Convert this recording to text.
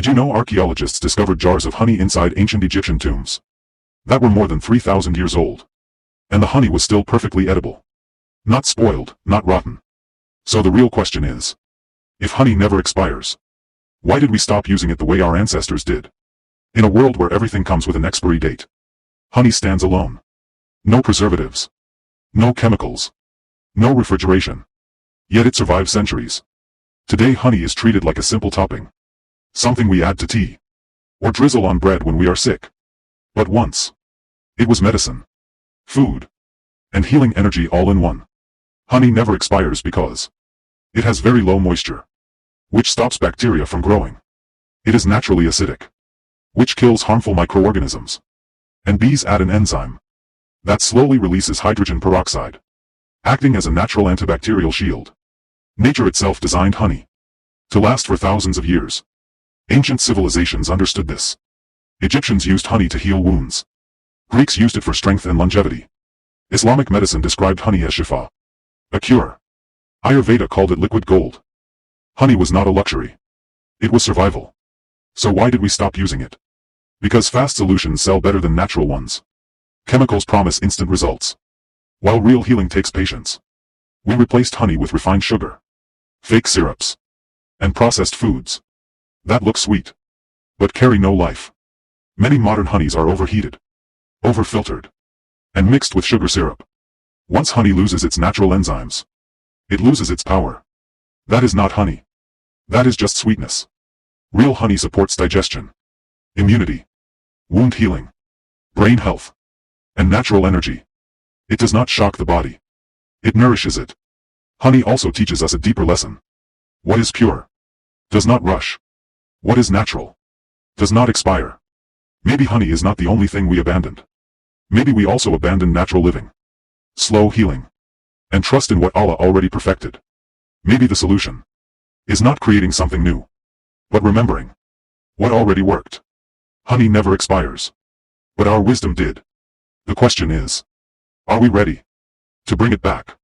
Did you know archaeologists discovered jars of honey inside ancient Egyptian tombs that were more than 3,000 years old? And the honey was still perfectly edible. Not spoiled, not rotten. So the real question is, if honey never expires, why did we stop using it the way our ancestors did? In a world where everything comes with an expiry date, honey stands alone. No preservatives. No chemicals. No refrigeration. Yet it survives centuries. Today honey is treated like a simple topping. Something we add to tea. Or drizzle on bread when we are sick. But once, it was medicine, food, and healing energy all in one. Honey never expires because it has very low moisture, which stops bacteria from growing. It is naturally acidic, which kills harmful microorganisms. And bees add an enzyme that slowly releases hydrogen peroxide, acting as a natural antibacterial shield. Nature itself designed honey to last for thousands of years. Ancient civilizations understood this. Egyptians used honey to heal wounds. Greeks used it for strength and longevity. Islamic medicine described honey as shifa, a cure. Ayurveda called it liquid gold. Honey was not a luxury. It was survival. So why did we stop using it? Because fast solutions sell better than natural ones. Chemicals promise instant results, while real healing takes patience. We replaced honey with refined sugar, fake syrups, and processed foods that look sweet, but carry no life. Many modern honeys are overheated, overfiltered, and mixed with sugar syrup. Once honey loses its natural enzymes, it loses its power. That is not honey. That is just sweetness. Real honey supports digestion, immunity, wound healing, brain health, and natural energy. It does not shock the body. It nourishes it. Honey also teaches us a deeper lesson. What is pure does not rush. What is natural does not expire. Maybe honey is not the only thing we abandoned. Maybe we also abandoned natural living, slow healing, and trust in what Allah already perfected. Maybe the solution is not creating something new, but remembering what already worked. Honey never expires, but our wisdom did. The question is, are we ready to bring it back?